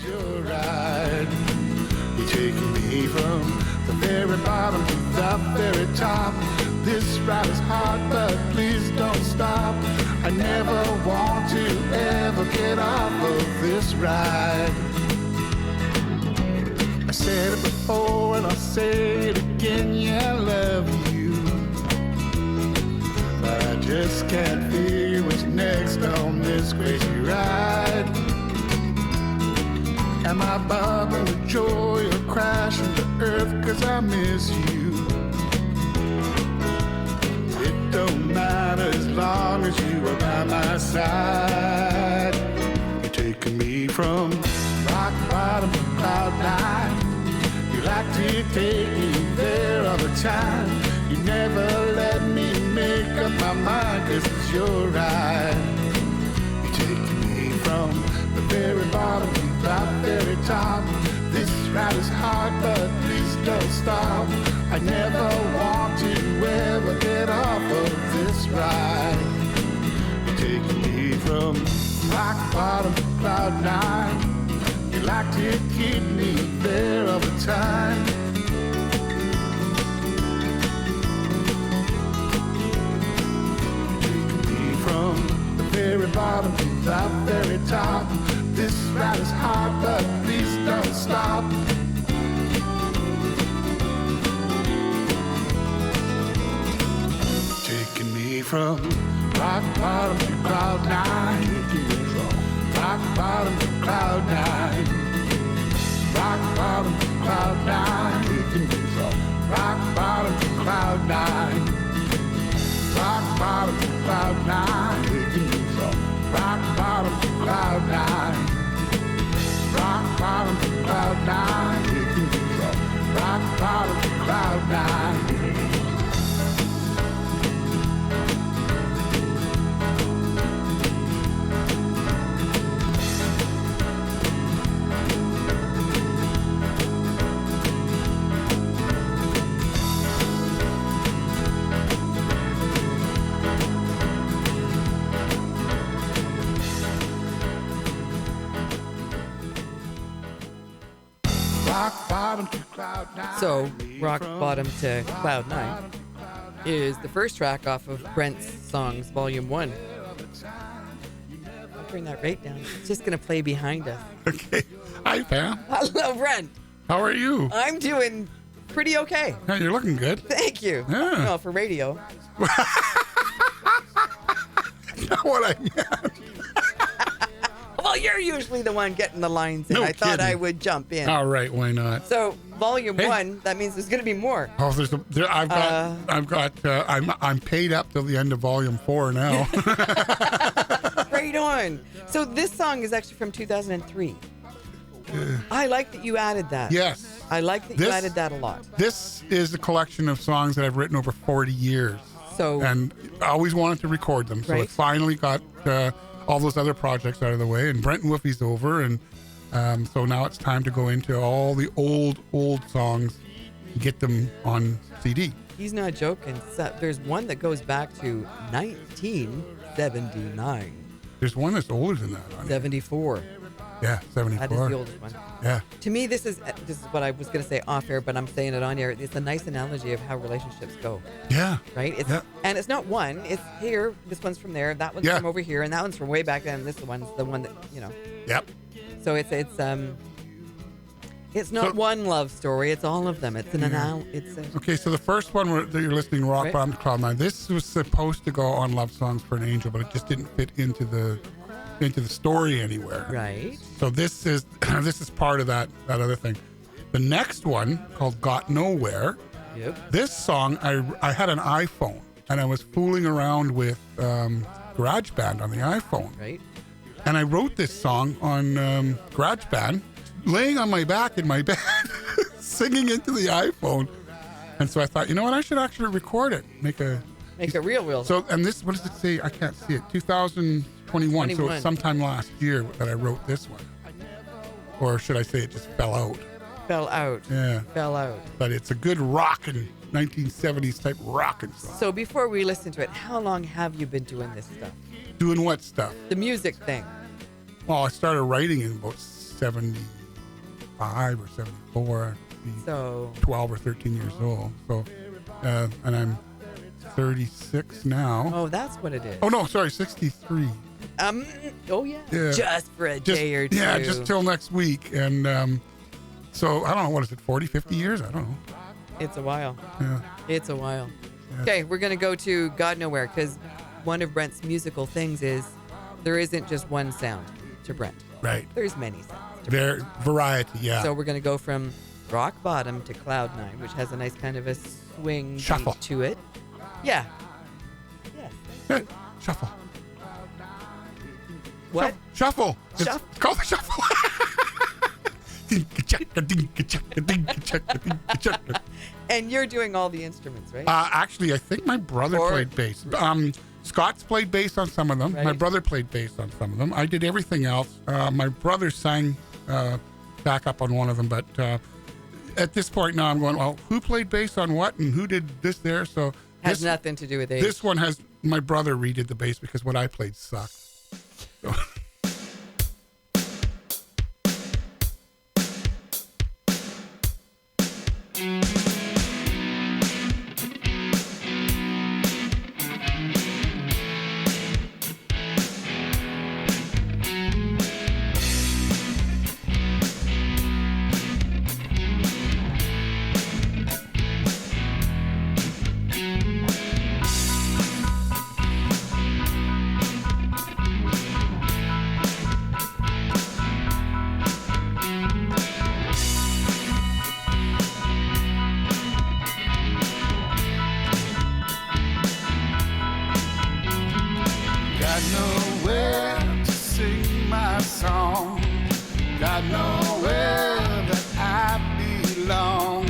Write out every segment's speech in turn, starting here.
You're right. You're taking me from the very bottom to the very top. This ride is hard, but please don't stop. I never want to ever get off of this ride. I said it before and I'll say it again, yeah, I love you. But I just can't feel what's next on this crazy ride. Am I bubbling with joy or crashing to earth cause I miss you? It don't matter as long as you are by my side. You're taking me from rock bottom to cloud nine. You like to take me there all the time. You never let me make up my mind cause it's your ride. You're taking me from the very bottom to the very top. This ride is hard but please don't stop. I never want to ever get off of this ride. You're taking me from rock bottom to cloud nine. You like to keep me there all the time. From the very bottom to the very top. This ride is hard, but please don't stop. Taking me from rock bottom to cloud nine. Rock bottom to cloud nine. Rock bottom to cloud nine. Rock bottom to cloud nine. Rock bottom to cloud nine. Rock bottom to cloud nine. Rock bottom to cloud nine. Rock bottom to cloud nine. So, Rock Bottom to Cloud 9 is the first track off of Brent's Songs Volume 1. I'll bring that right down. It's just going to play behind us. Okay. Hi, Pam. Hello, Brent. How are you? I'm doing pretty okay. Yeah, you're looking good. Thank you. Yeah. Well, for radio. Not what I meant. Well, you're usually the one getting the lines in. No I thought kidding. I would jump in. All right, why not? So, Volume Hey. 1, that means there's going to be more. Oh, I'm paid up till the end of Volume 4 now. Right on. So, this song is actually from 2003. I like that you added that. Yes. I like that you added that a lot. This is a collection of songs that I've written over 40 years. So, And I always wanted to record them. So I Right. finally got all those other projects out of the way. And Brent and Woofy's over. And so now it's time to go into all the old songs and get them on CD. he's not joking. So, there's one that goes back to 1979. There's one that's older than that. 74. Yeah, 74. That is the oldest one. Yeah. To me, this is what I was going to say off air, but I'm saying it on air. It's a nice analogy of how relationships go, Yeah. right? And it's not one. It's here. This one's from there. That one's Yeah. from over here, and that one's from way back then. This one's the one that Yep. So it's not one love story. It's all of them. It's an Okay, so the first one that you're listening, Rock Right. Bottom to Cloud 9, this was supposed to go on Love Songs for an Angel, but it just didn't fit into the story anywhere. right. So this is part of that other thing. The next one, called Got Nowhere, Yep. this song, I had an iPhone, and I was fooling around with GarageBand on the iPhone. Right. And I wrote this song on GarageBand, laying on my back in my bed, singing into the iPhone. And so I thought, you know what, I should actually record it. Make it real. So, and this, what does it say? I can't see it. 2021. So it's sometime last year that I wrote this one. Or should I say it just fell out? Fell out. Yeah. Fell out. But it's a good rockin' 1970s type rockin' song. So before we listen to it, how long have you been doing this stuff? Doing what stuff? The music thing. Well, I started writing in about 75 or 74. I'd be So 12 or 13 years old. So, and I'm 36 now. oh, that's what it is. Oh no, sorry, 63. Oh yeah. Yeah. Just for a day or two. Yeah, just till next week. And so I don't know, what is it, 40, 50 years? I don't know. It's a while. Yeah. It's a while. Yeah. Okay, we're gonna go to God Nowhere because one of Brent's musical things is there isn't just one sound to Brent. Right. There's many sounds. There, variety, yeah. So we're gonna go from rock bottom to cloud nine, which has a nice kind of a swing Shuffle. beat to it. Yeah. Yes. Yeah, shuffle. What? Shuffle. Shuff- It's called the shuffle. Dinka-chaka, dinka-chaka, dinka-chaka, dinka-chaka. And you're doing all the instruments, right? Actually, I think my brother Or- played bass. Scott's played bass on some of them. My Right. brother played bass on some of them. I did everything else. My brother sang back up on one of them, but at this point now I'm going, well, who played bass on what and who did this there? So Has this, nothing to do with age. this one has my brother redid the bass because what I played sucked. So. Got nowhere to sing my song. Got nowhere that I belong.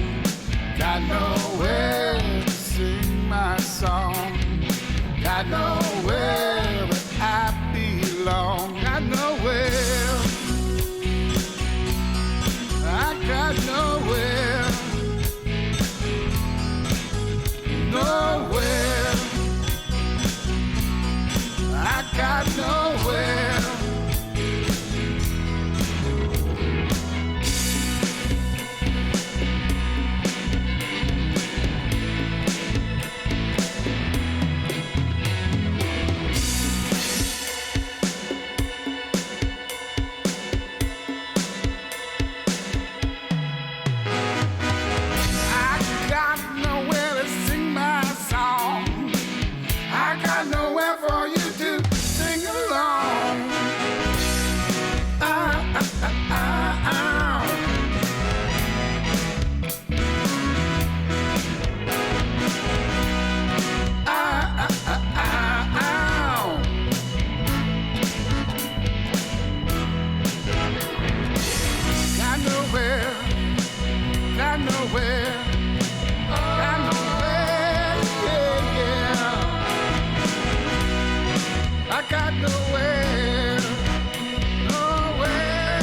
Got nowhere to sing my song. Got nowhere that I belong. Got nowhere. I got nowhere. Nowhere. I got nowhere. I got nowhere to sing my song. I got nowhere for you to sing along. Got nowhere, got nowhere, got nowhere, yeah, yeah. I got nowhere, nowhere.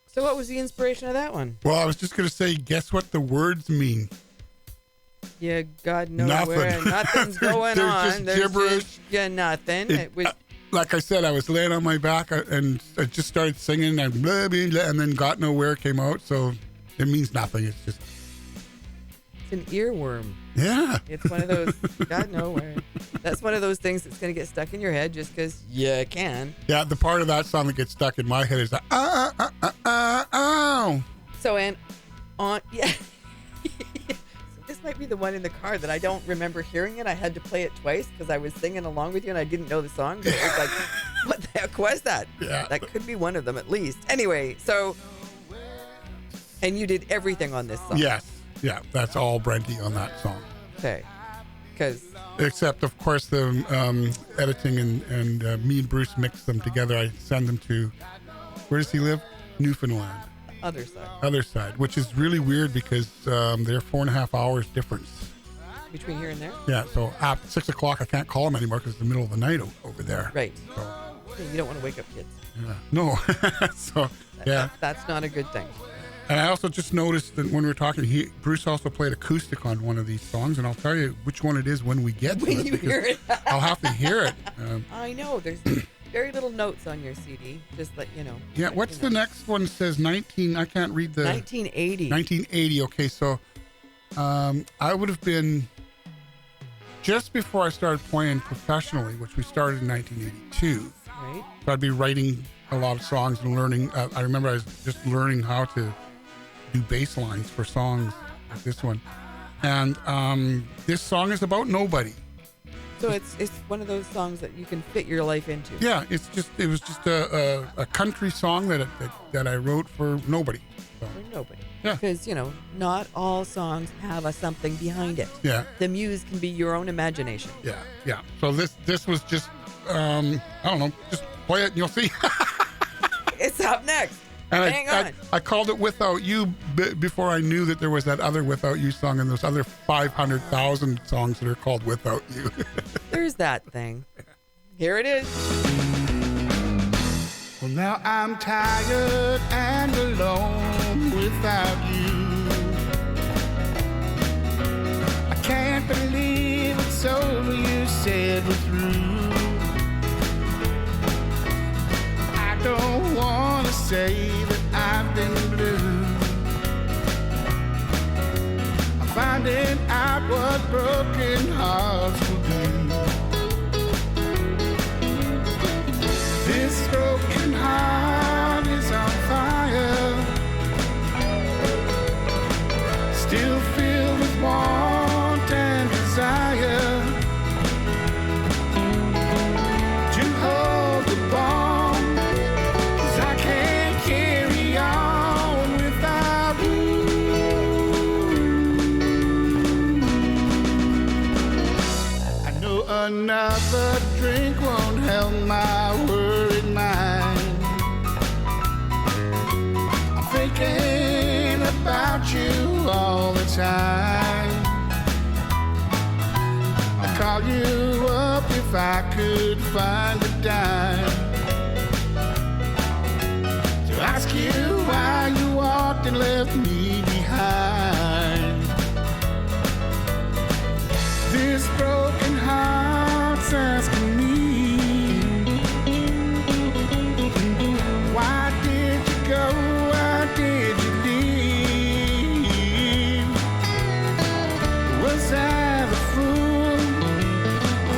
So what was the inspiration of that one? Well, I was just going to say, guess what the words mean? Yeah, God nowhere. Nothing. Nothing's going There's on. just gibberish. Yeah, nothing. It was Like I said, I was laying on my back and I just started singing and blah, blah, blah, and then got nowhere came out. So it means nothing. It's just, it's an earworm. yeah. It's one of those God nowhere. That's one of those things that's going to get stuck in your head just because you can. Yeah, the part of that song that gets stuck in my head is oh. So and on yeah. So this might be the one in the car that I don't remember hearing it. I had to play it twice because I was singing along with you and I didn't know the song. But it was like, what the heck was that? Yeah. That could be one of them at least. Anyway, so and you did everything on this song. Yes. Yeah, that's all Brenty on that song. Okay. Because Except, of course, the editing and me and Bruce mix them together. I send them to, where does he live? Newfoundland. other side. Other side, which is really weird because they're 4.5 hours difference. Between here and there? Yeah, so at 6 o'clock I can't call them anymore because it's the middle of the night over there. Right. So, Yeah, you don't want to wake up kids. yeah. No. So, yeah. That's not a good thing. And I also just noticed that when we were talking, Bruce also played acoustic on one of these songs, and I'll tell you which one it is when we get to When it. you hear it. I'll have to hear it. I know. There's very little notes on your CD. Just let you know. Yeah, what's the next one? It says 19. I can't read the... 1980. 1980. Okay, so I would have been just before I started playing professionally, which we started in 1982. Right. So I'd be writing a lot of songs and learning. I remember I was just learning how to do bass lines for songs like this one. And this song is about nobody. So it's one of those songs that you can fit your life into. Yeah, it was just a country song that I wrote for nobody. So, For nobody. Yeah. Because, not all songs have a something behind it. yeah, The muse can be your own imagination. yeah. So this was just I don't know, just play it and you'll see. It's up next. And Hang on. I called it Without You before I knew that there was that other Without You song and those other 500,000 songs that are called Without You. There's that thing. Here it is. Well, now I'm tired and alone without you. I can't believe it's over, you said we're through. I don't want to say that I've been blue. I'm finding out what broken hearts will do. This broken heart is on fire, still filled with want and desire to hold the bond, 'cause I can't carry on without you. I know another drink won't help my worried mind. I'm thinking about you all the time. I'd call you up if I could find a dime to ask you why you walked and left me behind. This broken heart's asking me, why did you go? Why did you leave? Was I the fool?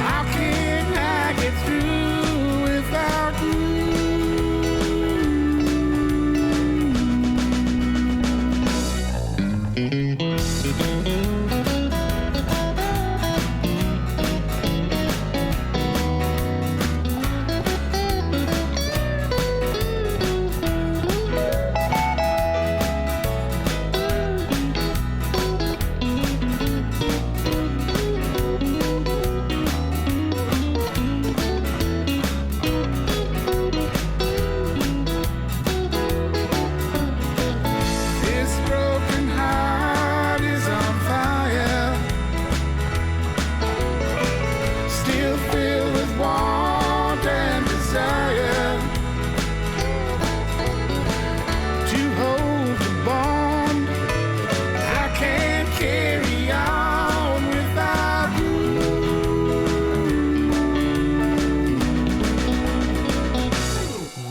How can I get through without you?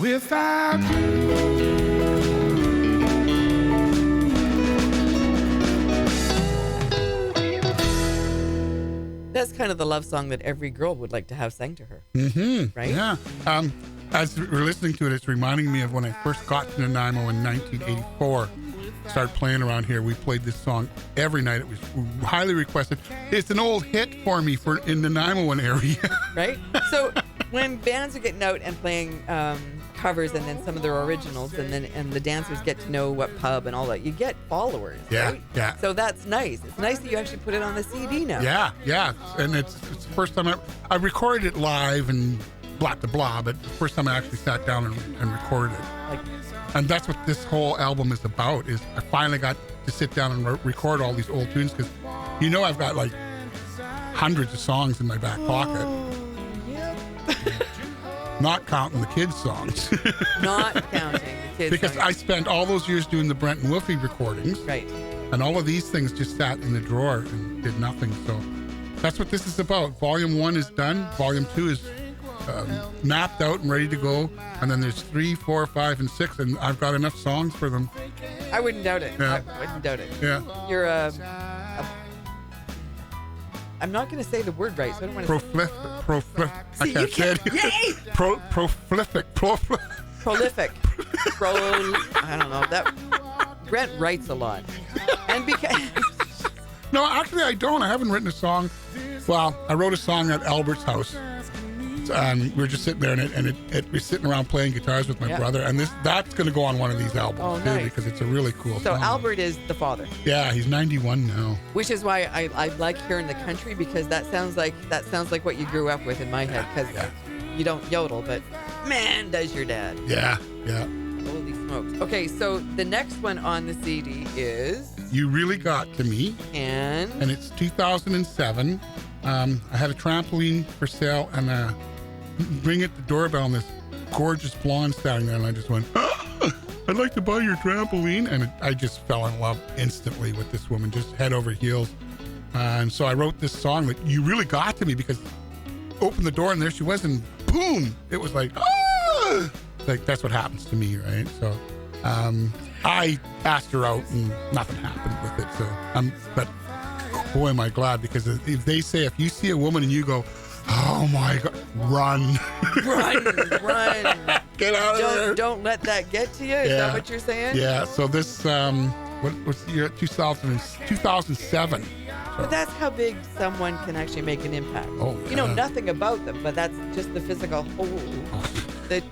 Without you. That's kind of the love song that every girl would like to have sang to her. Mm-hmm. Right? Yeah. As we're listening to it, it's reminding me of when I first got to Nanaimo in 1984. Started playing around here. We played this song every night. It was highly requested. It's an old hit for me in the Nanaimo area. Right? So when bands are getting out and playing covers and then some of their originals and the dancers get to know what pub and all that, you get followers. Yeah, right? yeah. So that's nice. It's nice that you actually put it on the CD now. Yeah. And it's the first time I recorded it live and blah, blah, blah, but the first time I actually sat down and recorded it. And that's what this whole album is about, is I finally got to sit down and record all these old tunes, because I've got like hundreds of songs in my back pocket. Yep. Not counting the kids' songs. Not counting the kids. Because I spent all those years doing the Brent and Wolfie recordings. Right. And all of these things just sat in the drawer and did nothing. So that's what this is about. Volume 1 is done. Volume 2 is mapped out and ready to go. And then there's 3, 4, 5, and 6. And I've got enough songs for them. I wouldn't doubt it. Yeah. I wouldn't doubt it. Yeah. You're I'm not going to say the word right, so I don't want to. Prolific. I See, can't say it. Yay! Prolific. Prolific. I don't know. That Brent writes a lot. And because No, actually, I don't. I haven't written a song. Well, I wrote a song at Albert's house. And we were just sitting there, and we're sitting around playing guitars with my brother. And that's going to go on one of these albums, too, nice. because it's a really cool So song. Albert is the father. Yeah, he's 91 now. Which is why I like hearing the country, because that sounds like what you grew up with in my head, because you don't yodel, but man, does your dad. Yeah. Holy smokes. Okay, so the next one on the CD is You Really Got to Me. And it's 2007. I had a trampoline for sale, and ring at the doorbell, and this gorgeous blonde standing there, and I just went, I'd like to buy your trampoline. And I just fell in love instantly with this woman, just head over heels. And so I wrote this song that You Really Got to Me, because opened the door and there she was, and boom, it was like, like that's what happens to me, right? So I asked her out and nothing happened with it. So but boy, am I glad, because if they say, if you see a woman and you go, oh my God, run. run. Get out of there. Don't let that get to you. Is that what you're saying? Yeah. So this, what's the year? 2007. But that's how big someone can actually make an impact. Oh, yeah. You know nothing about them, but that's just the physical that,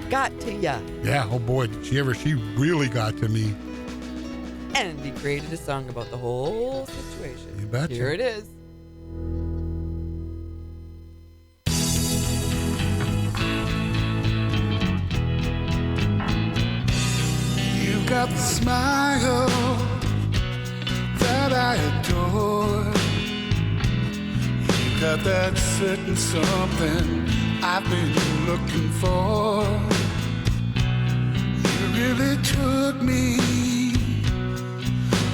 got to ya. Yeah. Oh boy, did she ever. She really got to me. And he created a song about the whole situation. You betcha. Here it is. You got the smile that I adore. You got that certain something I've been looking for. You really took me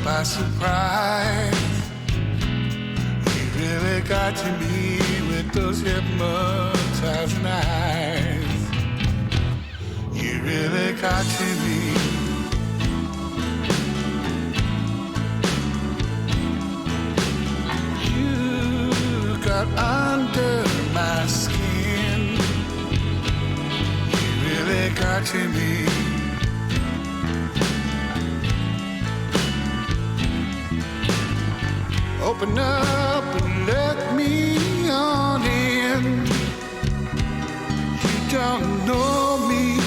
by surprise. You really got to me with those hypnotizing eyes. You really got to me. You got under my skin. You really got to me. Open up and let me on in. You don't know me,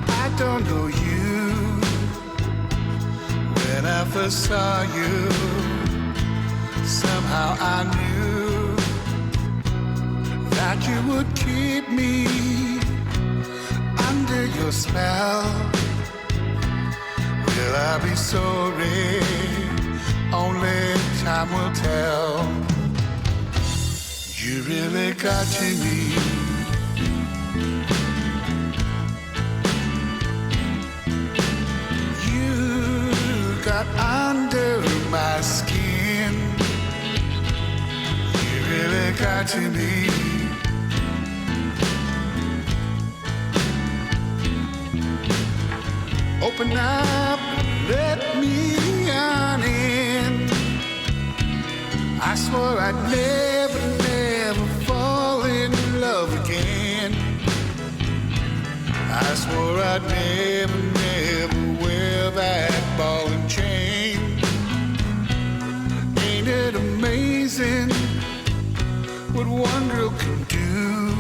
I don't know you. When I first saw you, somehow I knew that you would keep me under your spell. Will I be sorry? Only time will tell. You really got to me. You got under my skin. You really got to me. Open up, let me on in. I swore I'd never fall in love again. I swore I'd never wear that ball and chain. Ain't it amazing what one girl can do?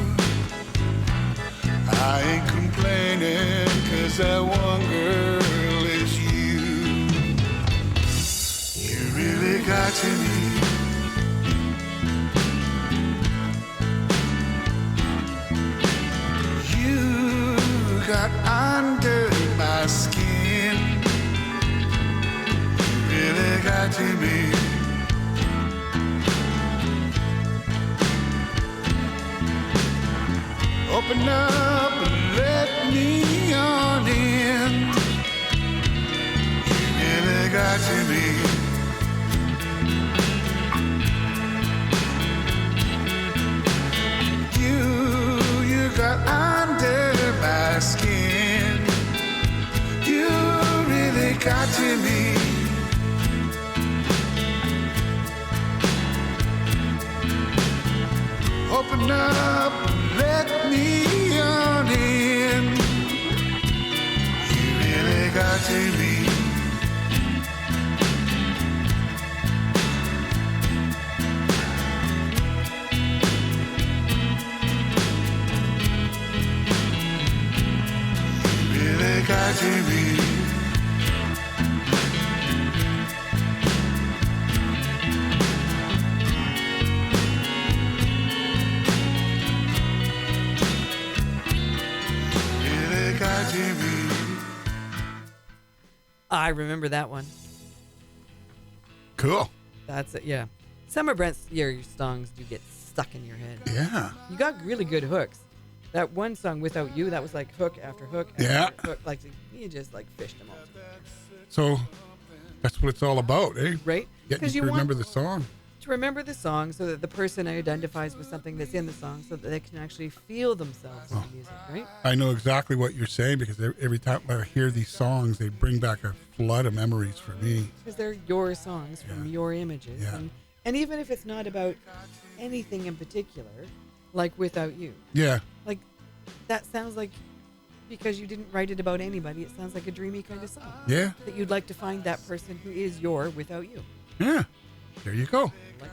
I ain't complaining, 'cause that one girl is you. You really got to me. You got under my skin. You really got to me. Open up and let me on in. You really got to me. You got under my skin. You really got to me. Open up, let me on in. You really got to me. Got to be. Really got to be. I remember that one. Cool. That's it. Yeah. Some of Brent's your songs do get stuck in your head. Yeah. You got really good hooks. That one song, Without You, that was like hook after hook after Yeah. hook. Like you just like fished them all together. So that's what it's all about, eh? Right? Getting to remember the song. To remember the song so that the person identifies with something that's in the song so that they can actually feel themselves in the music, right? I know exactly what you're saying because every time I hear these songs, they bring back a flood of memories for me. Because they're your songs from your images. Yeah. And even if it's not about anything in particular, like Without You. Yeah. Like, that sounds like, because you didn't write it about anybody, it sounds like a dreamy kind of song. Yeah. That you'd like to find that person who is your Without You. Yeah. There you go. Like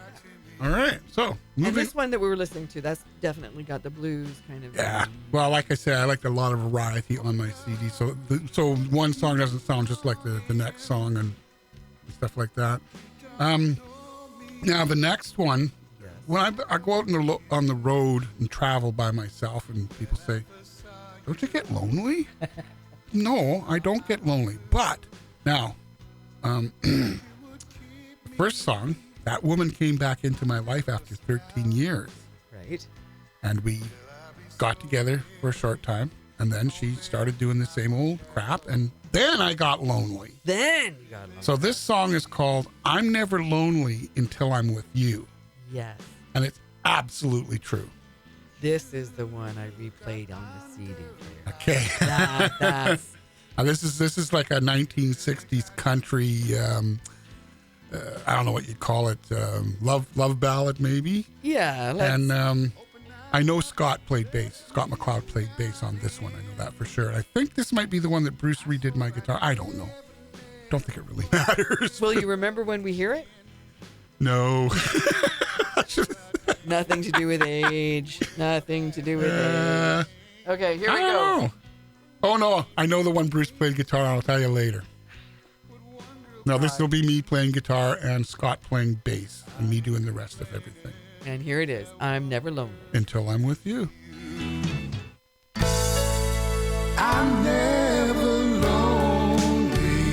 that. All right. So, And moving. this one that we were listening to, that's definitely got the blues kind of. Yeah. Well, like I said, I like a lot of variety on my CD. So, so one song doesn't sound just like the next song and stuff like that. Now, the next one, when I go out on the road and travel by myself, and people say, "Don't you get lonely?" No, I don't get lonely. But now, the first song, that woman came back into my life after 13 years. Right. And we got together for a short time. And then she started doing the same old crap. And then I got lonely. Then you got lonely. So this song is called I'm Never Lonely Until I'm With You. Yes. And it's absolutely true. This is the one I replayed on the CD player. Okay. That's Now this is like a 1960s country, I don't know what you'd call it, love ballad maybe. yeah. And I know Scott played bass. Scott McLeod played bass on this one. I know that for sure. I think this might be the one that Bruce redid my guitar. I don't know. Don't think it really matters. Will you remember when we hear it? No. Nothing to do with age. Nothing to do with age. Okay, here we I go. don't know. Oh, no. I know the one Bruce played guitar. I'll tell you later. Now, this will be me playing guitar and Scott playing bass and me doing the rest of everything. And here it is. I'm Never Lonely. Until I'm with you. I'm never lonely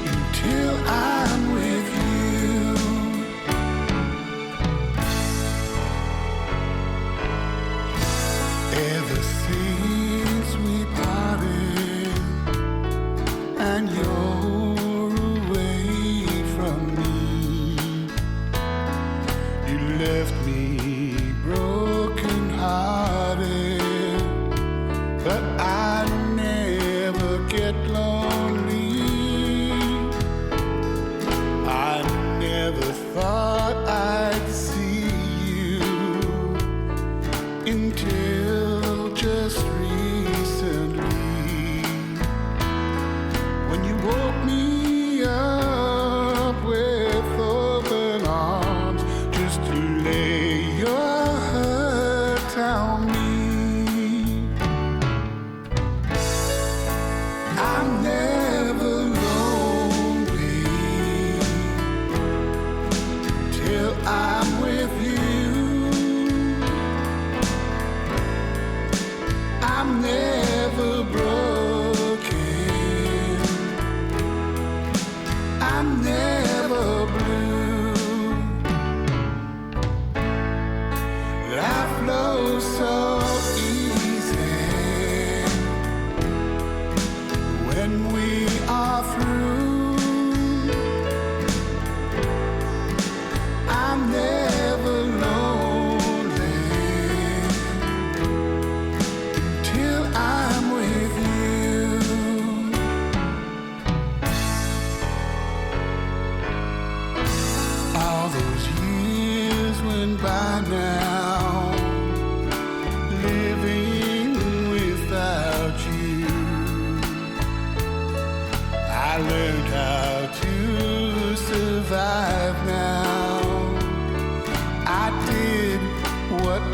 until I'm with you. Ever since we parted and you're away from me, you left me broken hearted. But I never get lonely. I never thought I'd see you until just recently, when you woke me up with open arms just to lay your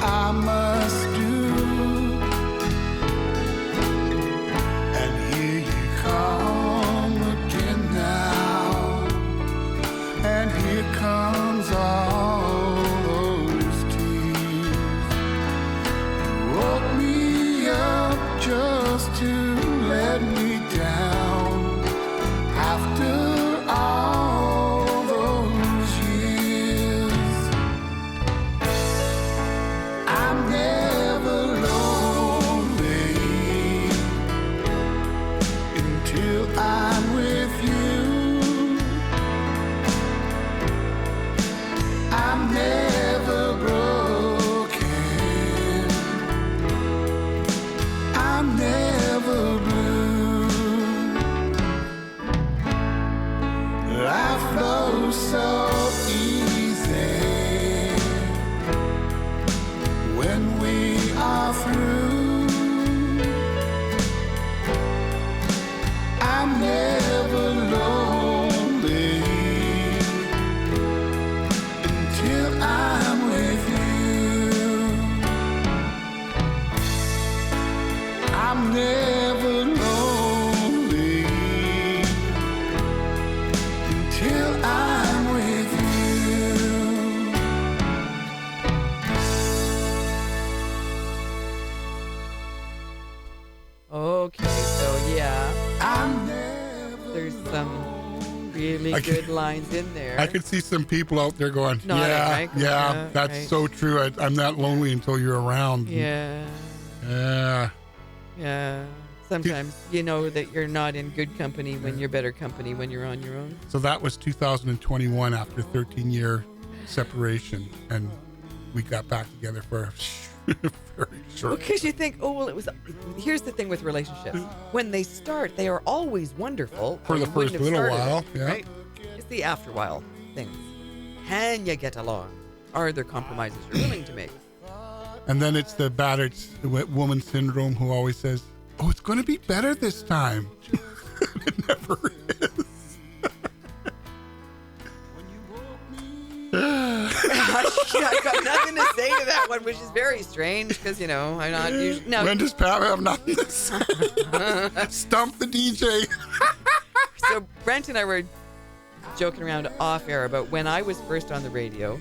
I must do. And here you come again now, and here comes all those tears. You woke me up just to let me down after all those years. I'm never lonely until I'm with you. I'm never broken. I'm never blue. I flow so easy when we are through. I'm never lonely until I'm with you. I'm never lonely until I'm with you. Okay, so yeah, I'm never there's some really I good can- lines in there. I could see some people out there going, Nodding, yeah, right? yeah, Yeah, that's right. so true. I'm not lonely until you're around. Yeah, Yeah. yeah. Sometimes you know that you're not in good company when you're better company when you're on your own. So that was 2021 after 13-year separation, and we got back together for a very short. Because you think, oh, well, it was. Here's the thing with relationships: when they start, they are always wonderful. For or the you wouldn't first have little started while, it, yeah. Right? It's the after while things. Can you get along? Are there compromises you're willing to make? And then it's the battered woman syndrome who always says, oh, it's going to be better this time. It never is. I got nothing to say to that one, which is very strange because, I'm not usually. No, When does Pat have nothing to say? Stump the DJ. so Brent and I were joking around off air about when I was first on the radio.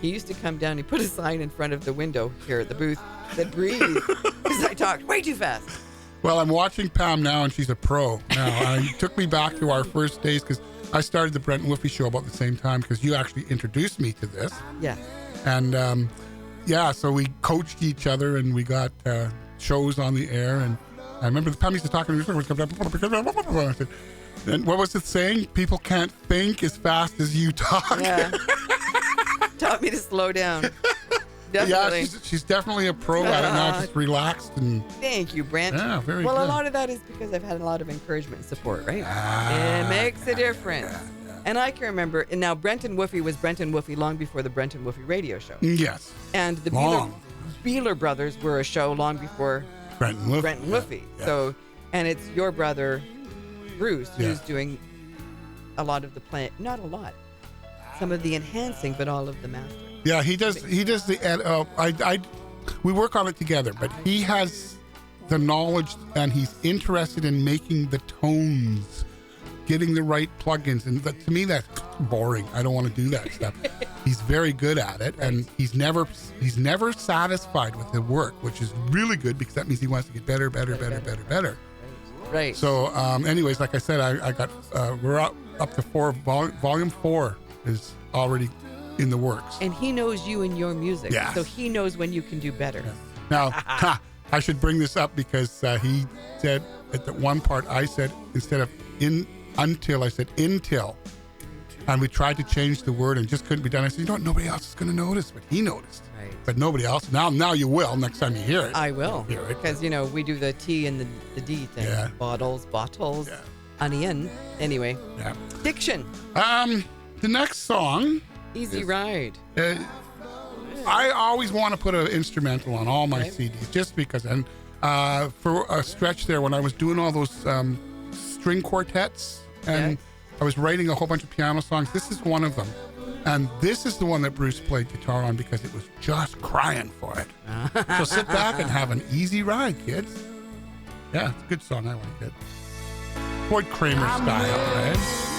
He used to come down, he put a sign in front of the window here at the booth that breathe because I talked way too fast. Well, I'm watching Pam now, and she's a pro now. It took me back to our first days because I started the Brent and Wolfie show about the same time because you actually introduced me to this. Yeah. And so we coached each other, and we got shows on the air. And I remember the Pam used to talk to me. I said, and what was it saying? People can't think as fast as you talk. Yeah. Taught me to slow down. Definitely. Yeah, she's definitely a pro at it now, just relaxed and Thank you, Brent. Yeah, very well, good. a lot of that is because I've had a lot of encouragement and support, right? It makes a difference. And I can remember, and now Brent and Woofy was Brent and Woofy long before the Brent and Woofy radio show. yes, And the Long. Beeler brothers were a show long before Brent and Wolfie. Brent and Woofy. Yeah. So, and it's your brother, Bruce, who's Yeah. doing a lot of the not a lot, some of the enhancing, but all of the mastering. Yeah, he does the we work on it together, but he has the knowledge and he's interested in making the tones, getting the right plugins, and to me that's boring. I don't want to do that stuff. He's very good at it, and he's never satisfied with the work, which is really good because that means he wants to get better. Right. So anyways, like I said, I got we're up to 4 volume 4 is already in the works. And he knows you and your music. Yes. So he knows when you can do better. Now, I should bring this up because he said at the one part, I said instead of until, I said until. And we tried to change the word and just couldn't be done. I said, nobody else is going to notice, but he noticed. Right. But nobody else. Now you will next time you hear it. I will. Hear it. Because, we do the T and the D thing. Yeah. Bottles, Yeah. onion. Anyway. Yeah. Diction. The next song, Easy Ride. I always want to put an instrumental on all my Okay. CDs just because. And for a stretch there, when I was doing all those string quartets and Yes. I was writing a whole bunch of piano songs, this is one of them. And this is the one that Bruce played guitar on because it was just crying for it. So sit back and have an easy ride, kids. Yeah, it's a good song. I like it. Floyd Kramer style, right?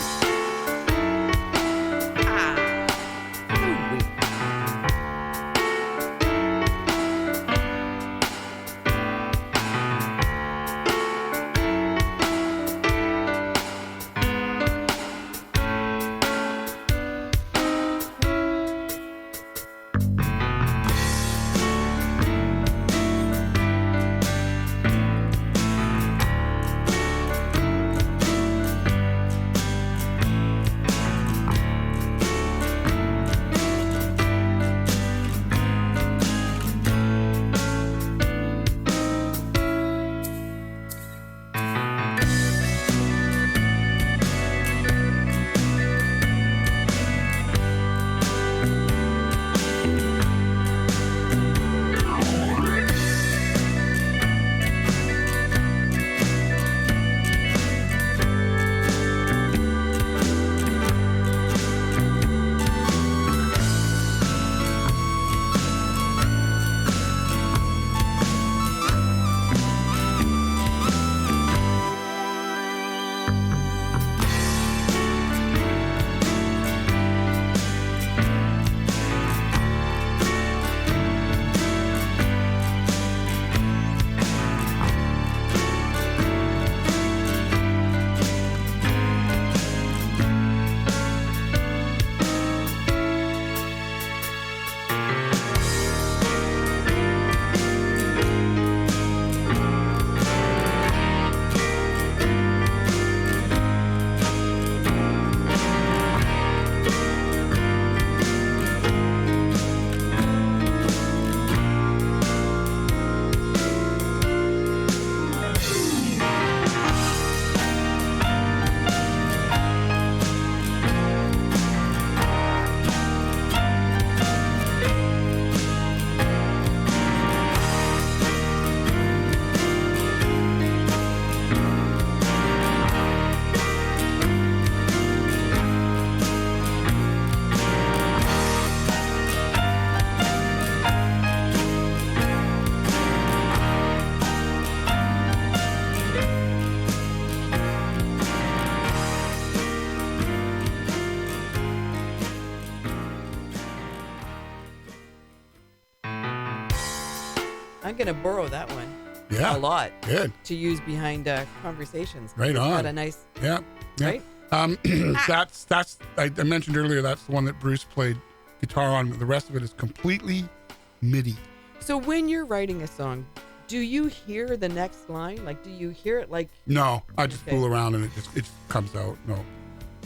I'm going to borrow that one. Yeah. A lot. Good. To use behind conversations. Right It's on. got a nice, Yeah. Yeah. right? That's I mentioned earlier, that's the one that Bruce played guitar on. The rest of it is completely MIDI. So when you're writing a song, do you hear the next line? Like, do you hear it like... No, I just fool around and it comes out. No.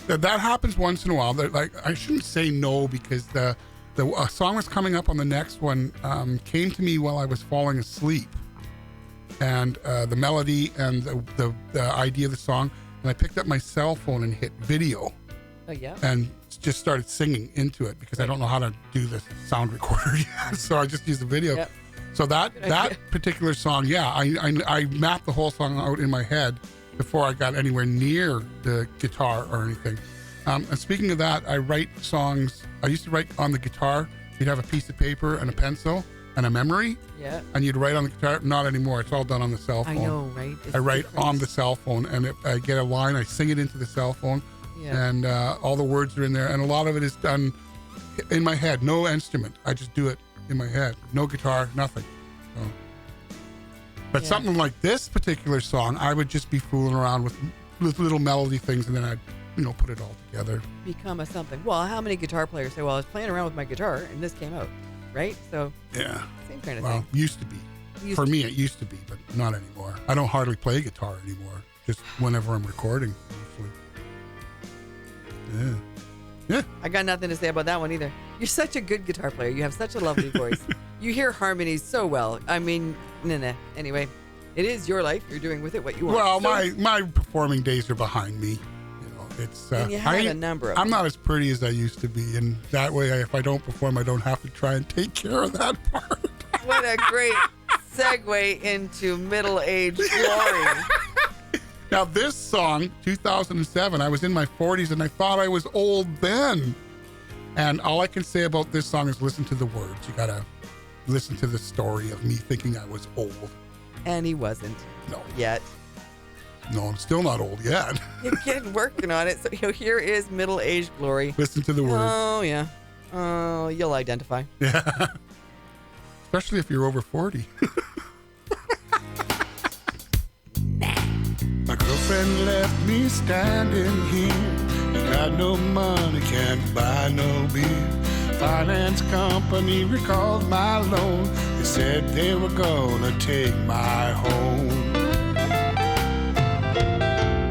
That happens once in a while. Like, I shouldn't say no, because the song was coming up on the next one, came to me while I was falling asleep. And the melody and the idea of the song, and I picked up my cell phone and hit video. Oh, yeah? And just started singing into it, because I don't know how to do the sound recorder yet. So I just used the video. Yep. So that particular song, yeah, I mapped the whole song out in my head before I got anywhere near the guitar or anything. And speaking of that, I write songs. I used to write on the guitar. You'd have a piece of paper and a pencil and a memory. Yeah. And you'd write on the guitar. Not anymore. It's all done on the cell phone. I know, right? I write on the cell phone, and if I get a line, I sing it into the cell phone. Yeah. And all the words are in there. And a lot of it is done in my head. No instrument. I just do it in my head. No guitar, nothing. So. But something like this particular song, I would just be fooling around with little melody things, and then I'd put it all together. Become a something. Well, how many guitar players say, well, I was playing around with my guitar and this came out, right? So yeah, same kind of thing. Well, used to be. For me, it used to be, but not anymore. I don't hardly play guitar anymore. Just whenever I'm recording, mostly. Yeah. I got nothing to say about that one either. You're such a good guitar player. You have such a lovely voice. You hear harmonies so well. I mean, Anyway, it is your life. You're doing with it what you want. Well, my performing days are behind me. It's and you had a number of I'm not as pretty as I used to be, and that way, if I don't perform, I don't have to try and take care of that part. What a great segue into middle-aged glory. Now, this song, 2007, I was in my 40s, and I thought I was old then. And all I can say about this song is listen to the words. You gotta listen to the story of me thinking I was old. And he wasn't. No. Yet. No, I'm still not old yet. You're working on it. So here is middle-aged glory. Listen to the words. Oh, yeah. Oh, you'll identify. Yeah. Especially if you're over 40. My girlfriend left me standing here. Ain't got no money, can't buy no beer. Finance company recalled my loan. They said they were gonna take my home.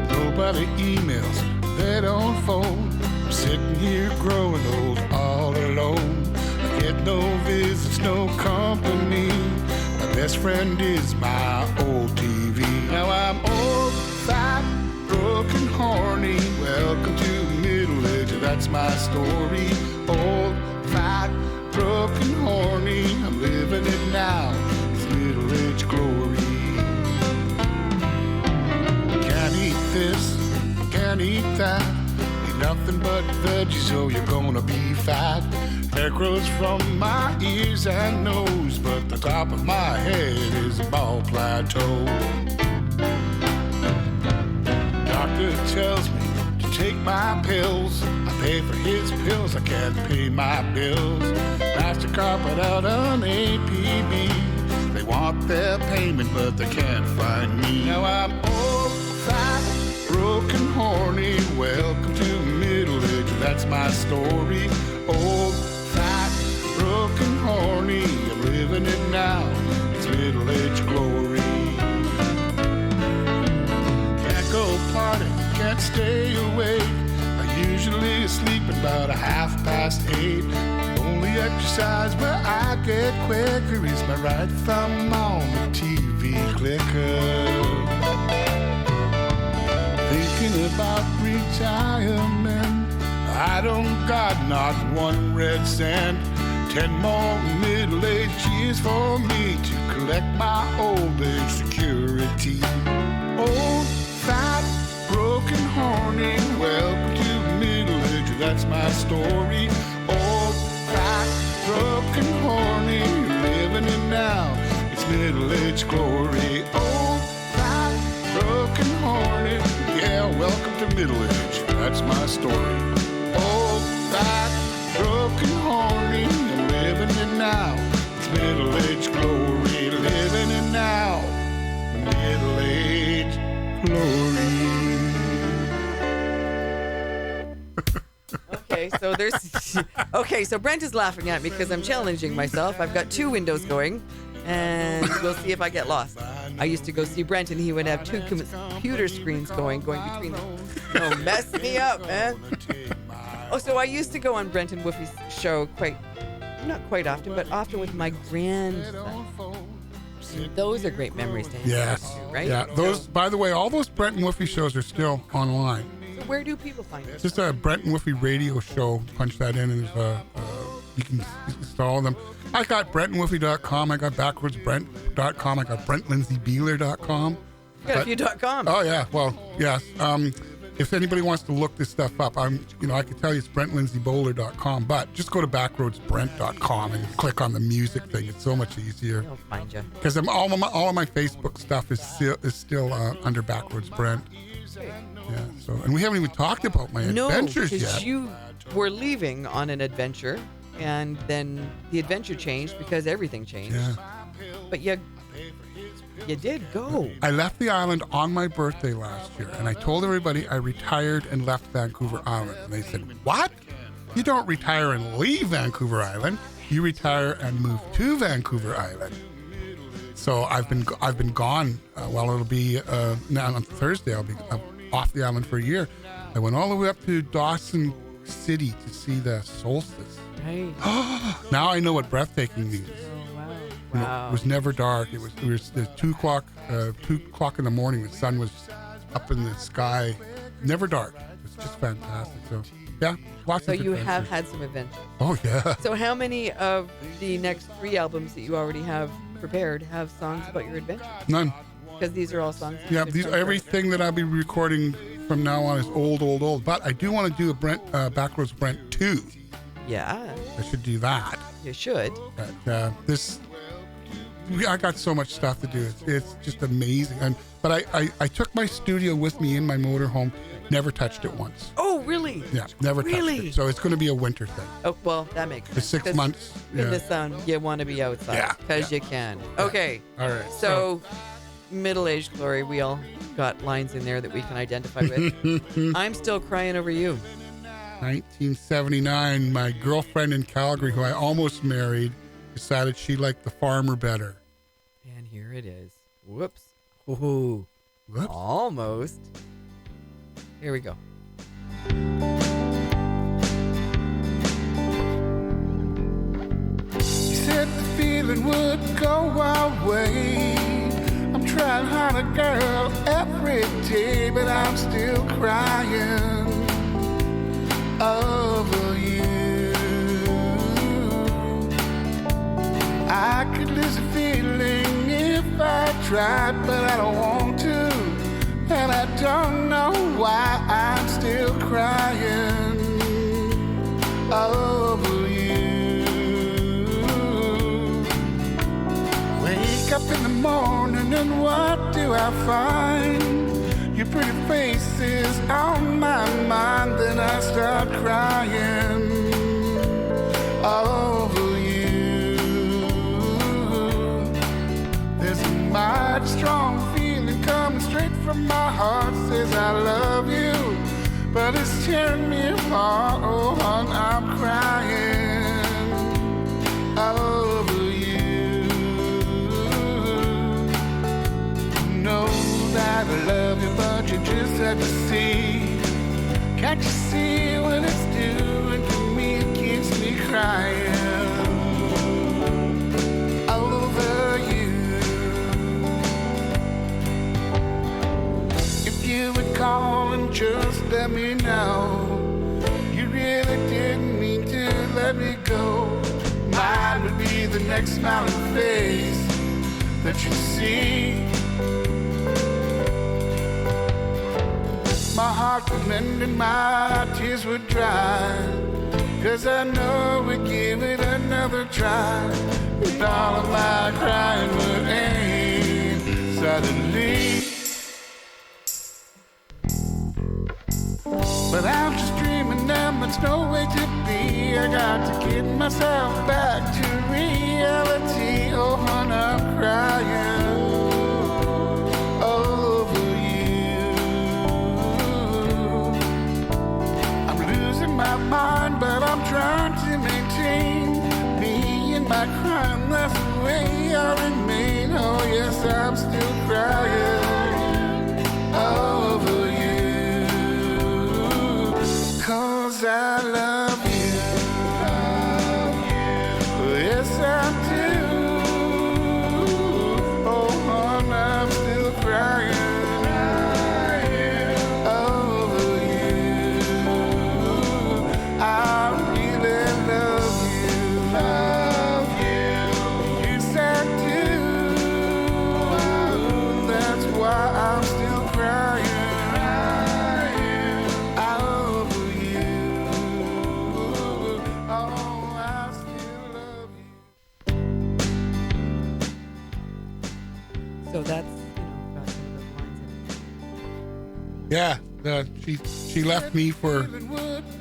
Nobody emails, they don't phone. I'm sitting here growing old all alone. I get no visits, no company. My best friend is my old TV. Now I'm old, fat, broken, horny. Welcome to middle age, that's my story. Old, fat, broken, horny. I'm living it now, it's middle age glory. Can't eat this, can't eat that. Eat nothing but veggies, so you're gonna be fat. Hair grows from my ears and nose, but the top of my head is a bald plateau. Doctor tells me to take my pills. I pay for his pills, I can't pay my bills. MasterCard put out an APB. They want their payment, but they can't find me. Now I'm old, fat, broken, horny. Welcome to middle age, that's my story. Old, fat, broken, horny. I'm living it now, it's middle age glory. Can't go party, can't stay awake. I usually sleep about 8:30. Only exercise where I get quicker is my right thumb on the TV clicker. Thinking about retirement, I don't got not one red cent. 10 more middle-aged years for me to collect my old age security. Old, fat, broken, horny. Welcome to middle age, that's my story. Old, fat, broken, horny. Living it now, it's middle age glory. Old, fat, broken, horny. Yeah, welcome to middle age, that's my story. Old, fat, broken, horny. I'm living it now, it's middle age glory. Living it now, middle age glory. Okay, so Brent is laughing at me because I'm challenging myself. I've got 2 windows going, and we'll see if I get lost. I used to go see Brent, and he would have 2 computer screens going between them. Oh, mess me up, man. Oh, so I used to go on Brent and Woofy's show not quite often, but often with my grandson. And those are great memories to hang Yes. on to, right? Yeah. Those, by the way, all those Brent and Woofy shows are still online. So where do people find it? Just a Brent and Woofy radio show. Punch that in, and you can install them. I got BrentandWoofy.com. I got BackroadsBrent.com. I got BrentLindsayBeeler.com. You got a few .com. Oh yeah. Well, yes. If anybody wants to look this stuff up, I could tell you it's BrentLindsayBowler.com, but just go to BackroadsBrent.com and click on the music thing. It's so much easier. I'll find you. Because all of my Facebook stuff is still under Backroads Brent. Yeah. So, and we haven't even talked about my adventures yet. No, because you were leaving on an adventure, and then the adventure changed because everything changed. Yeah. But you did go. I left the island on my birthday last year, and I told everybody I retired and left Vancouver Island. And they said, "What? You don't retire and leave Vancouver Island. You retire and move to Vancouver Island." So I've been gone. It'll be now on Thursday. I'll be off the island for a year. I went all the way up to Dawson City to see the solstice. Right. Now I know what breathtaking means. Oh, wow. It was never dark. It was 2 o'clock in the morning. The sun was up in the sky. Never dark. It was just fantastic. So yeah, lots So of you adventures. have had some adventures. Oh yeah. So how many of the next 3 albums that you already have prepared have songs about your adventure? None. Because these are all songs. Yeah, everything that I'll be recording from now on is old. But I do want to do a Backroads Brent 2. Yeah, I should do that. you should. But I got so much stuff to do. It's just amazing. But I took my studio with me in my motorhome. Never touched it once. Oh, really? Yeah, never touched it. So it's going to be a winter thing. Oh, well, that makes sense. The 6 months. In the sun, you want to be outside because you can. Okay. All right. So, middle-aged Glory, we all got lines in there that we can identify with. I'm still crying over you. 1979, my girlfriend in Calgary, who I almost married, decided she liked the farmer better. And here it is. Whoops. Ooh. Whoops. Almost. Here we go. You said the feeling would go away. I'm trying harder, girl, every day, but I'm still crying over you. I could lose a feeling if I tried, but I don't want to. And I don't know why I'm still crying over you. Wake up in the morning and what do I find? Your pretty face is on my mind. Then I start crying over you. There's a mighty strong feeling coming straight from my heart, says I love you, but it's tearing me apart. Oh, hon, I'm crying over you. Know that I love you, but you just have to see. Can't you see what it's doing to me? It keeps me crying over you. You would call and just let me know you really didn't mean to let me go. Mine would be the next smiling face that you see. My heart would mend and my tears would dry, 'cause I know we'd give it another try. And all of my crying would end suddenly. But I'm just dreaming and there's no way to be. I got to get myself back to reality. Oh, hon, I'm crying over you. I'm losing my mind, but I'm trying to maintain me and my crime. That's the way I remain. Oh, yes, I'm still crying over you. 'Cause I love you, yes I do. Oh, hon, I'm still crying over you. I really love you, yes I do. That's why I'm still crying. So that's, got some of those lines in it. Yeah, she left me for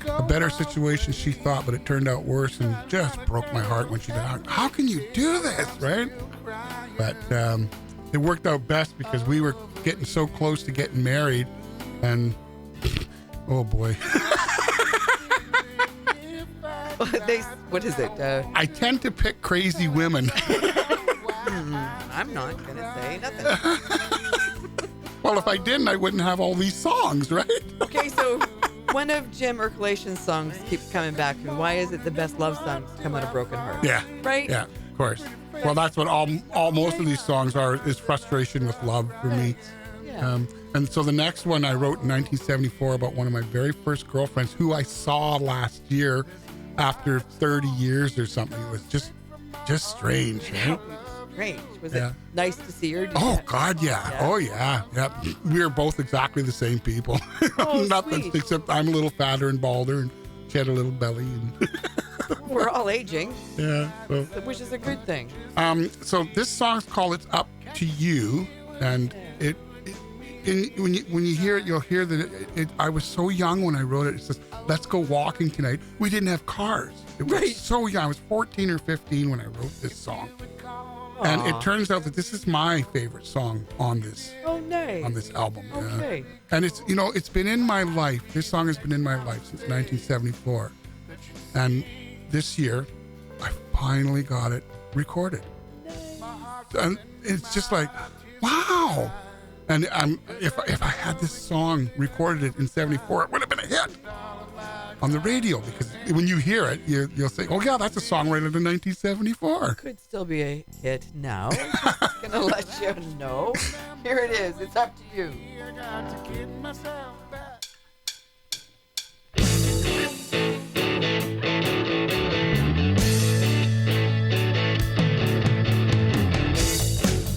a better situation, she thought, but it turned out worse and just broke my heart when she died. How can you do this, right? But it worked out best because we were getting so close to getting married, and oh boy. What is it? I tend to pick crazy women. I'm not going to say nothing. Well, if I didn't, I wouldn't have all these songs, right? Okay, so one of Jim Erkulation's songs keeps coming back. And why is it the best love songs come out of broken hearts? Yeah. Right? Yeah, of course. Well, that's what most of these songs are, is frustration with love for me. Yeah. And so the next one I wrote in 1974 about one of my very first girlfriends who I saw last year after 30 years or something. It was just strange, right? Strange. Was it nice to see her? Oh, God, yeah. Oh, yeah. Yep. We are both exactly the same people. Oh, Nothing sweet. except I'm a little fatter and balder, and she had a little belly. And We're all aging, Yeah. So, which is a good thing. so this song's called "It's Up to You," and when you hear it, you'll hear that I was so young when I wrote it. It says, "Let's go walking tonight." We didn't have cars. It was Right. so young. I was 14 or 15 when I wrote this song. And it turns out that this is my favorite song on this Oh, nice. on this album. Okay. And it's it's been in my life. This song has been in my life since 1974. And this year, I finally got it recorded. And it's just like, wow. And if I had this song recorded in 74, it would have been a hit on the radio, because when you hear it, you'll say, oh yeah, that's a song right in 1974. Could still be a hit now. Just gonna let you know. Here it is. It's up to you.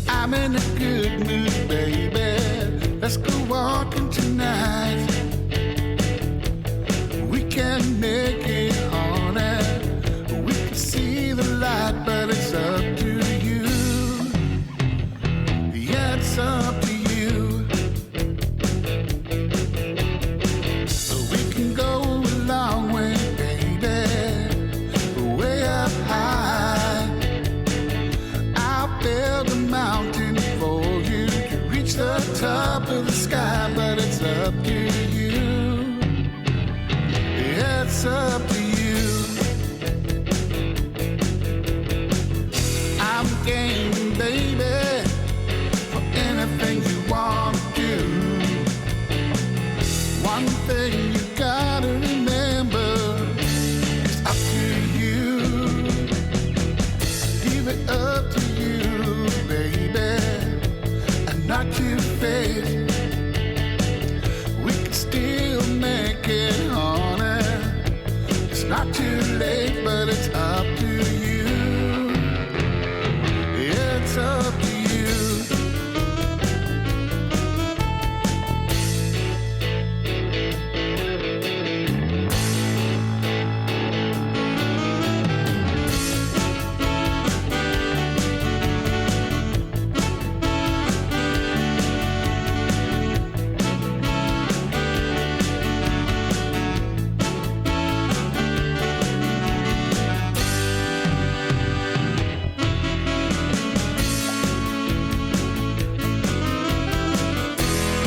I'm in a good mood, baby. Let's go walking tonight. We can make it, honey. We can see the light, but it's up to you. Yeah, it's up to you. We can go a long way, baby. Way up high. I'll build a mountain for you to reach the top of the sky, but it's up to you. Yeah, it's up to you. I'm game, baby, for anything you want to do. One thing you gotta remember, it's up to you. Leave it up to you, baby, and not your fate. We can still make it, honey. It's not too late, but it's up to you. Yeah, it's up to you.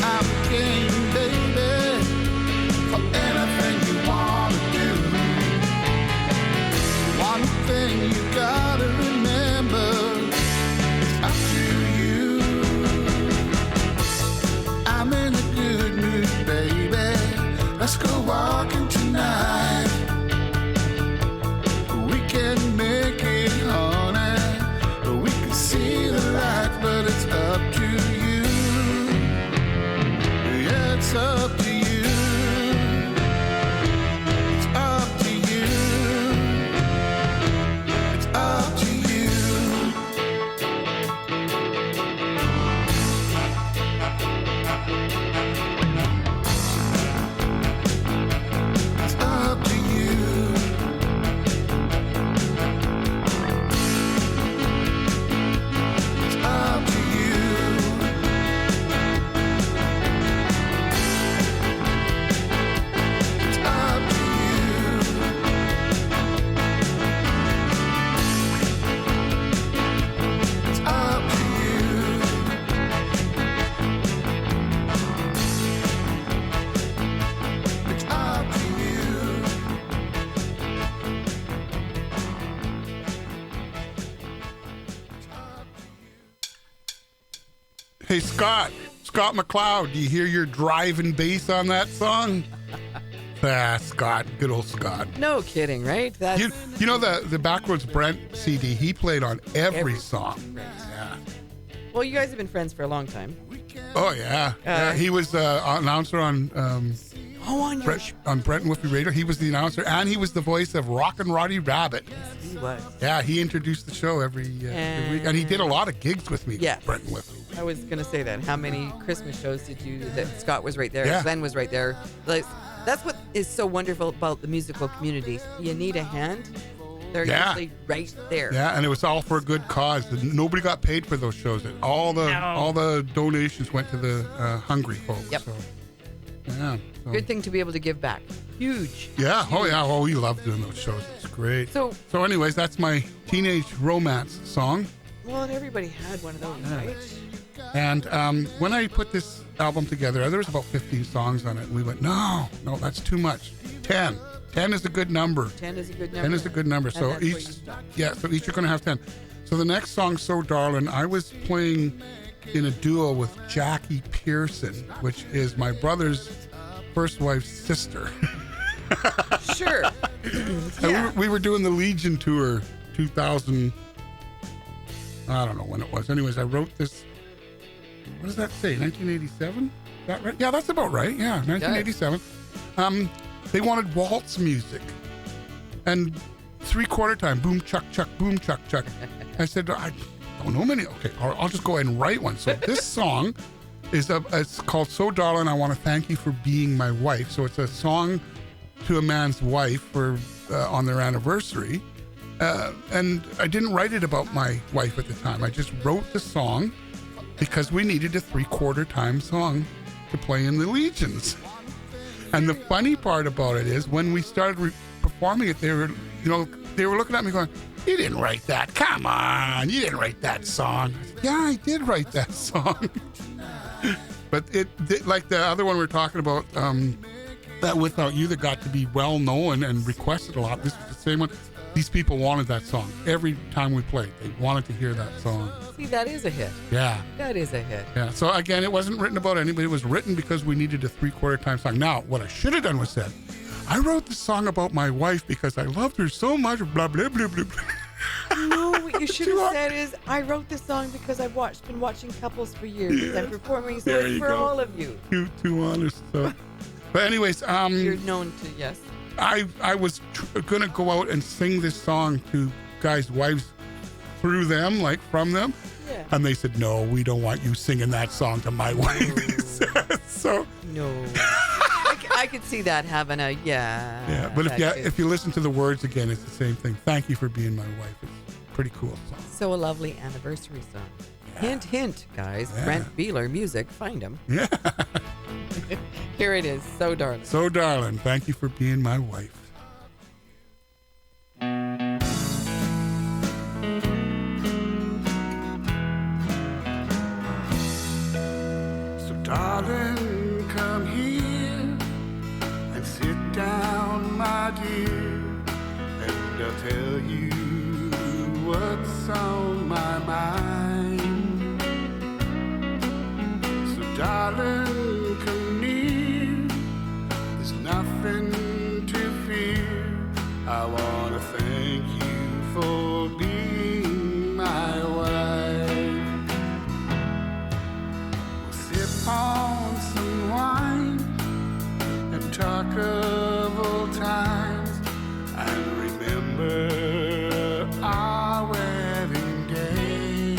I'm game, baby, for anything you want to do. One thing you gotta remember, it's up to you. I'm in a good mood, baby. Let's go walking tonight. We can make it, honey. We can see the light, but it's up to you. Yeah, it's up to you. It's up to you. It's up to you. It's up to you. It's up to you. It's up to you. It's up to you. It's up to you. hey, Scott McLeod, do you hear your driving bass on that song? Scott, good old Scott. No kidding, right? That's You know the Backroads Brent CD, he played on every song. Right. Yeah. Well, you guys have been friends for a long time. Oh yeah. Yeah, he was announcer on On your on Brent and Whitby Radio. He was the announcer, and he was the voice of Rockin' Roddy Rabbit. he was. Yeah, he introduced the show every week, and he did a lot of gigs with me. Yes. Brent and Whitby. I was gonna say that. How many Christmas shows did you? That Scott was right there. Yeah. Glenn was right there. Like That's what is so wonderful about the musical community. You need a hand. They're usually right there. Yeah, and it was all for a good cause. Nobody got paid for those shows. All the donations went to the hungry folks. Yep. So, yeah. So. Good thing to be able to give back. Huge. Yeah. Oh, yeah. Oh, we love doing those shows. It's great. So anyways, that's my teenage romance song. Well, and everybody had one of those, right? And when I put this album together, there was about 15 songs on it. And we went, no, that's too much. 10. 10 is a good number. 10 is a good number. 10 is a good number. So each are going to have 10. So the next song, So Darling, I was playing in a duo with Jackie Pearson, which is my brother's first wife's sister. Sure. Yeah. We were doing the Legion tour 2000. I don't know when it was. Anyways, I wrote this. What does that say? 1987? Is that right? Yeah, that's about right. Yeah, 1987. They wanted waltz music and 3/4 time. Boom, chuck, chuck, boom, chuck, chuck. I said, I don't know many. Okay, I'll just go ahead and write one. So this song it's called So Darling, I Want to Thank You for Being My Wife. So it's a song to a man's wife for on their anniversary. And I didn't write it about my wife at the time. I just wrote the song because we needed a 3/4 time song to play in the Legions. And the funny part about it is when we started performing it, they were looking at me going, "You didn't write that. Come on, you didn't write that song." I said, "Yeah, I did write that song." But it like the other one we were talking about, that Without You, that got to be well known and requested a lot. This was the same one. These people wanted that song. Every time we played, they wanted to hear that song. See, that is a hit. Yeah. That is a hit. Yeah. So again, it wasn't written about anybody. It was written because we needed a 3/4 time song. Now, what I should have done was said, I wrote the song about my wife because I loved her so much, blah, blah, blah, blah, blah. No, what you should have said is, I wrote this song because I've been watching couples for years. Yeah. I'm performing, so There it's you for go. all of you. Too honest. So. But anyways, You're known to, yes. I was going to go out and sing this song to guys' wives through them, like from them. Yeah. And they said, "No, we don't want you singing that song to my wife." He said. So. No. I could see that having a, Yeah, but if you listen to the words again, it's the same thing. Thank you for being my wife. It's a pretty cool song. So a lovely anniversary song. Yeah. Hint, hint, guys. Yeah. Brent Beeler Music. Find him. Yeah. Here it is. So darling. So darling, thank you for being my wife. So darling, come here and sit down, my dear, and I'll tell you what's on my mind. So darling, come near, there's nothing to fear. I want to thank you for being my wife. We'll sip on some wine and talk of old times and remember our wedding day.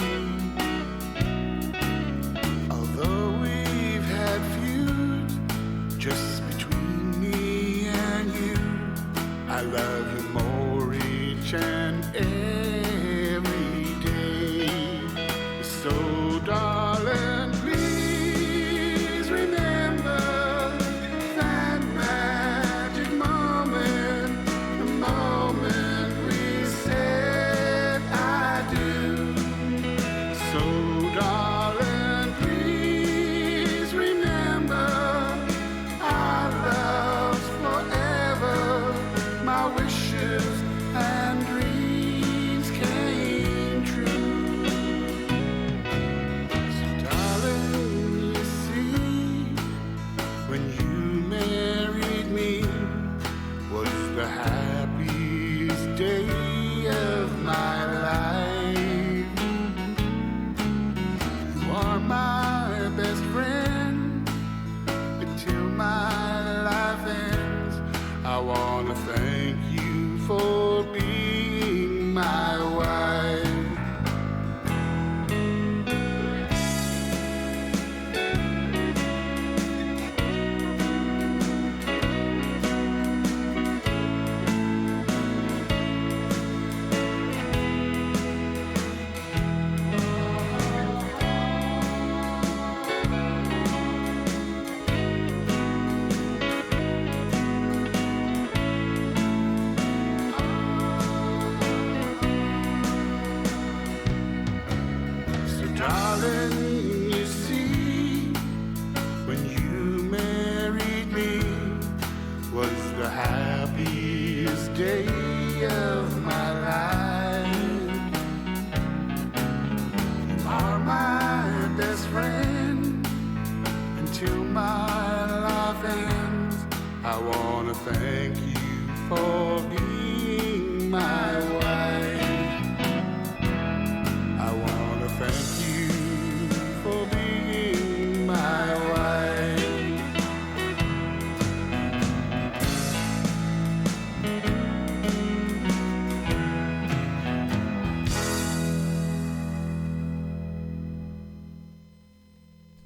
thank you for being my wife. I wanna thank you for being my wife.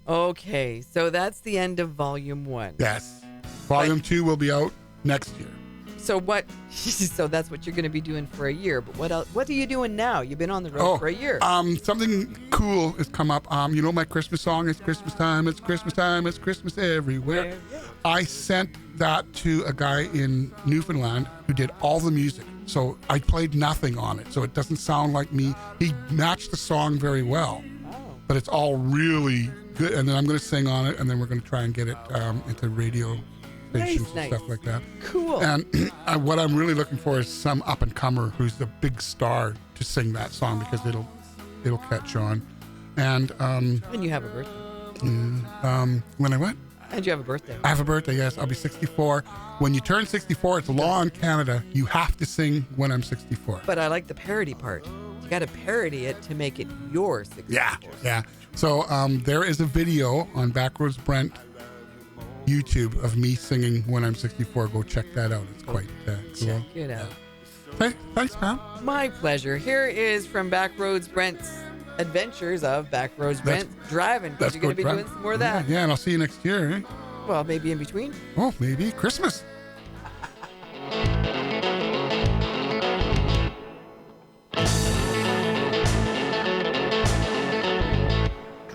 Okay, so that's the end of Volume 1. Yes. Volume 2 will be out next year. So what? So that's what you're going to be doing for a year. But what else? What are you doing now? You've been on the road for a year. Something cool has come up. You know my Christmas song, It's Christmas Time, It's Christmas Time, It's Christmas Everywhere. Yeah. I sent that to a guy in Newfoundland who did all the music. So I played nothing on it. So it doesn't sound like me. He matched the song very well. But it's all really good. And then I'm going to sing on it, and then we're going to try and get it into radio stations and stuff like that. Cool. And what I'm really looking for is some up-and-comer who's the big star to sing that song, because it'll catch on. And and you have a birthday. when I went? And you have a birthday. I have a birthday, yes. I'll be 64. When you turn 64, it's law in Canada. You have to sing When I'm 64. But I like the parody part. You got to parody it to make it your 64. Yeah. So there is a video on Backroads Brent YouTube of me singing When I'm 64. Go check that out. It's quite cool. Check it out. Hey, thanks, Pam. My pleasure. Here is from Backroads Brent's Adventures of Backroads Brent driving. Because you're going to be doing some more of that. Yeah, and I'll see you next year. Eh? Well, maybe in between. Oh, maybe Christmas.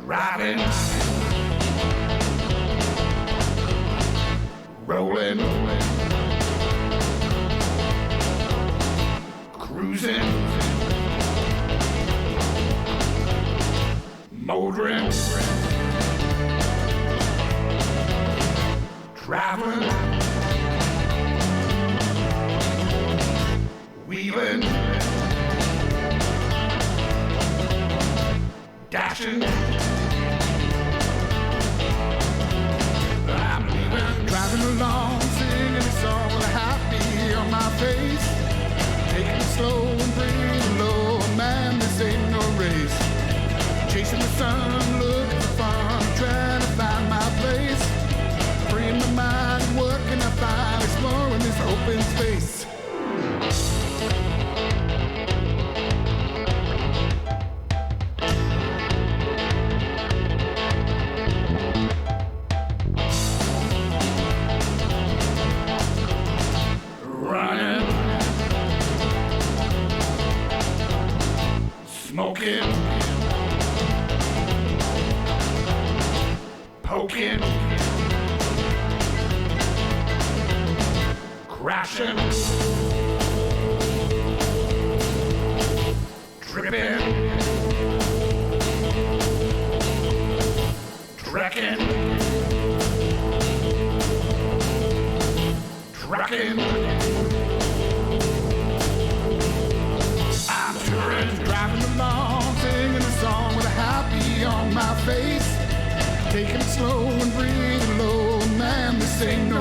Driving, rolling, cruising, motoring, traveling, wheeling, dashing. I'm leaving, driving along, singing a song with a happy on my face. Taking it slow and breathing low, man, this ain't no race. Chasing the sun, looking for fun, trying to find my place. Freeing my mind, what can I find, exploring this open space. Running, smoking, poking, crashing, tripping, trekking, trucking. I'm touring, driving along, singing a song with a happy on my face. Taking it slow and breathing low, man, this ain't no